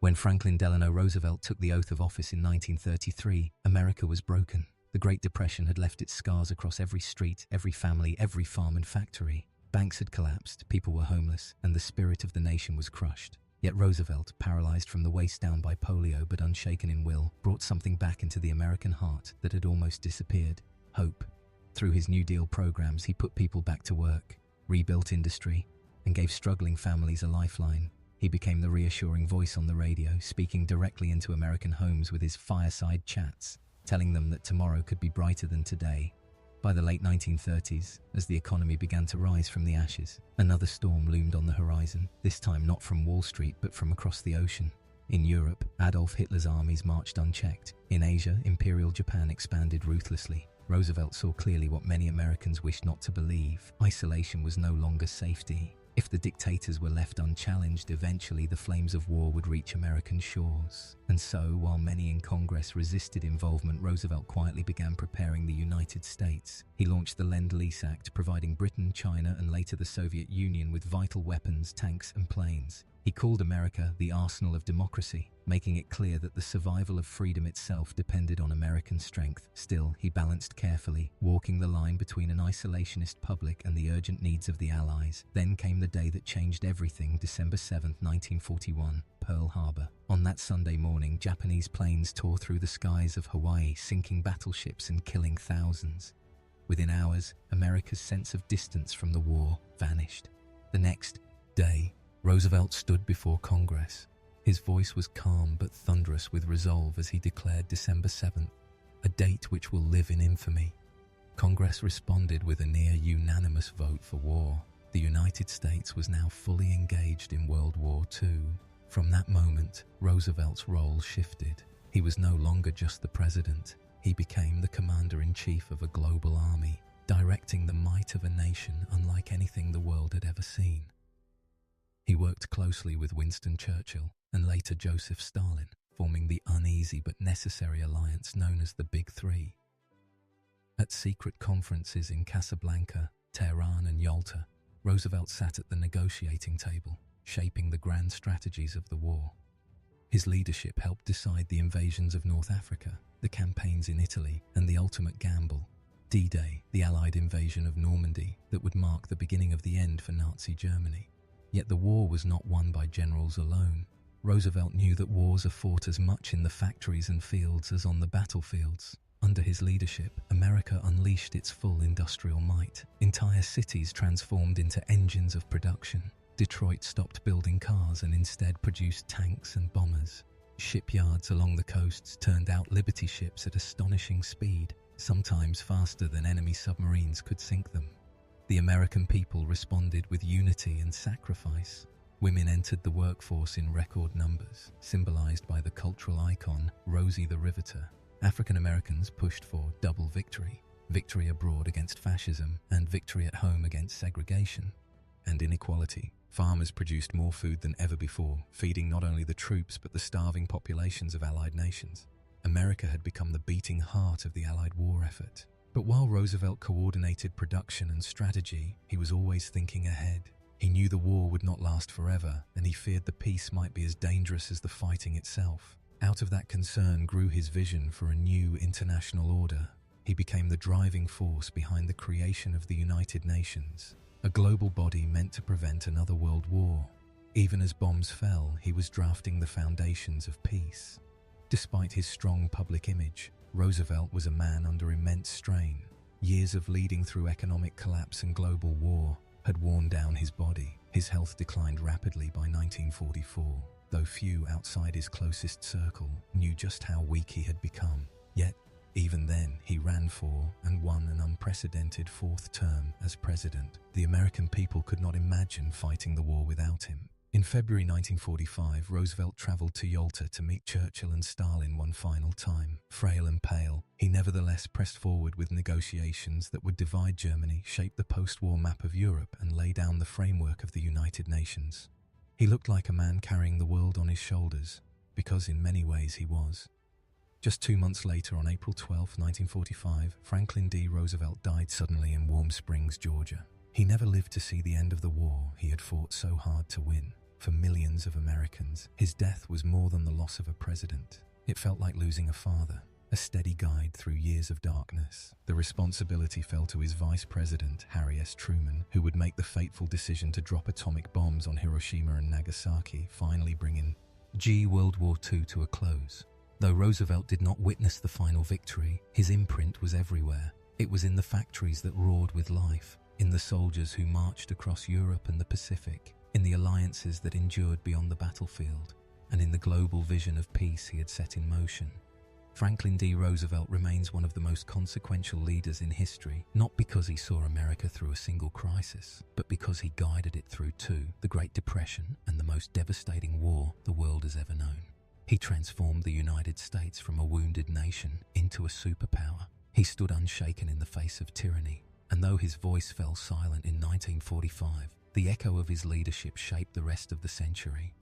When Franklin Delano Roosevelt took the oath of office in 1933, America was broken. The Great Depression had left its scars across every street, every family, every farm and factory. Banks had collapsed, people were homeless, and the spirit of the nation was crushed. Yet Roosevelt, paralyzed from the waist down by polio but unshaken in will, brought something back into the American heart that had almost disappeared: hope. Through his New Deal programs, he put people back to work, rebuilt industry, and gave struggling families a lifeline. He became the reassuring voice on the radio, speaking directly into American homes with his fireside chats, telling them that tomorrow could be brighter than today. By the late 1930s, as the economy began to rise from the ashes, another storm loomed on the horizon, this time not from Wall Street but from across the ocean. In Europe, Adolf Hitler's armies marched unchecked. In Asia, Imperial Japan expanded ruthlessly. Roosevelt saw clearly what many Americans wished not to believe: isolation was no longer safety. If the dictators were left unchallenged, eventually the flames of war would reach American shores. And so, while many in Congress resisted involvement, Roosevelt quietly began preparing the United States. He launched the Lend-Lease Act, providing Britain, China, and later the Soviet Union with vital weapons, tanks, and planes. He called America the arsenal of democracy, making it clear that the survival of freedom itself depended on American strength. Still, he balanced carefully, walking the line between an isolationist public and the urgent needs of the Allies. Then came the day that changed everything: December 7, 1941, Pearl Harbor. On that Sunday morning, Japanese planes tore through the skies of Hawaii, sinking battleships and killing thousands. Within hours, America's sense of distance from the war vanished. The next day, Roosevelt stood before Congress. His voice was calm but thunderous with resolve as he declared December 7th, a date which will live in infamy. Congress responded with a near-unanimous vote for war. The United States was now fully engaged in World War II. From that moment, Roosevelt's role shifted. He was no longer just the president. He became the commander-in-chief of a global army, directing the might of a nation unlike anything the world had ever seen. He worked closely with Winston Churchill and later Joseph Stalin, forming the uneasy but necessary alliance known as the Big Three. At secret conferences in Casablanca, Tehran, and Yalta, Roosevelt sat at the negotiating table, shaping the grand strategies of the war. His leadership helped decide the invasions of North Africa, the campaigns in Italy, and the ultimate gamble: D-Day, the Allied invasion of Normandy that would mark the beginning of the end for Nazi Germany. Yet the war was not won by generals alone. Roosevelt knew that wars are fought as much in the factories and fields as on the battlefields. Under his leadership, America unleashed its full industrial might. Entire cities transformed into engines of production. Detroit stopped building cars and instead produced tanks and bombers. Shipyards along the coasts turned out Liberty ships at astonishing speed, sometimes faster than enemy submarines could sink them. The American people responded with unity and sacrifice. Women entered the workforce in record numbers, symbolized by the cultural icon Rosie the Riveter. African Americans pushed for double victory: victory abroad against fascism and victory at home against segregation and inequality. Farmers produced more food than ever before, feeding not only the troops but the starving populations of Allied nations. America had become the beating heart of the Allied war effort. But while Roosevelt coordinated production and strategy, he was always thinking ahead. He knew the war would not last forever, and he feared the peace might be as dangerous as the fighting itself. Out of that concern grew his vision for a new international order. He became the driving force behind the creation of the United Nations, a global body meant to prevent another world war. Even as bombs fell, he was drafting the foundations of peace. Despite his strong public image, Roosevelt was a man under immense strain. Years of leading through economic collapse and global war had worn down his body. His health declined rapidly by 1944, though few outside his closest circle knew just how weak he had become. Yet, even then, he ran for and won an unprecedented fourth term as president. The American people could not imagine fighting the war without him. In February 1945, Roosevelt traveled to Yalta to meet Churchill and Stalin one final time. Frail and pale, he nevertheless pressed forward with negotiations that would divide Germany, shape the post-war map of Europe, and lay down the framework of the United Nations. He looked like a man carrying the world on his shoulders, because in many ways he was. Just 2 months later, on April 12, 1945, Franklin D. Roosevelt died suddenly in Warm Springs, Georgia. He never lived to see the end of the war he had fought so hard to win. For millions of Americans, his death was more than the loss of a president. It felt like losing a father, a steady guide through years of darkness. The responsibility fell to his vice president, Harry S. Truman, who would make the fateful decision to drop atomic bombs on Hiroshima and Nagasaki, finally bringing World War II to a close. Though Roosevelt did not witness the final victory, his imprint was everywhere. It was in the factories that roared with life, in the soldiers who marched across Europe and the Pacific, in the alliances that endured beyond the battlefield, and in the global vision of peace he had set in motion. Franklin D. Roosevelt remains one of the most consequential leaders in history, not because he saw America through a single crisis, but because he guided it through two, the Great Depression and the most devastating war the world has ever known. He transformed the United States from a wounded nation into a superpower. He stood unshaken in the face of tyranny, and though his voice fell silent in 1945, the echo of his leadership shaped the rest of the century.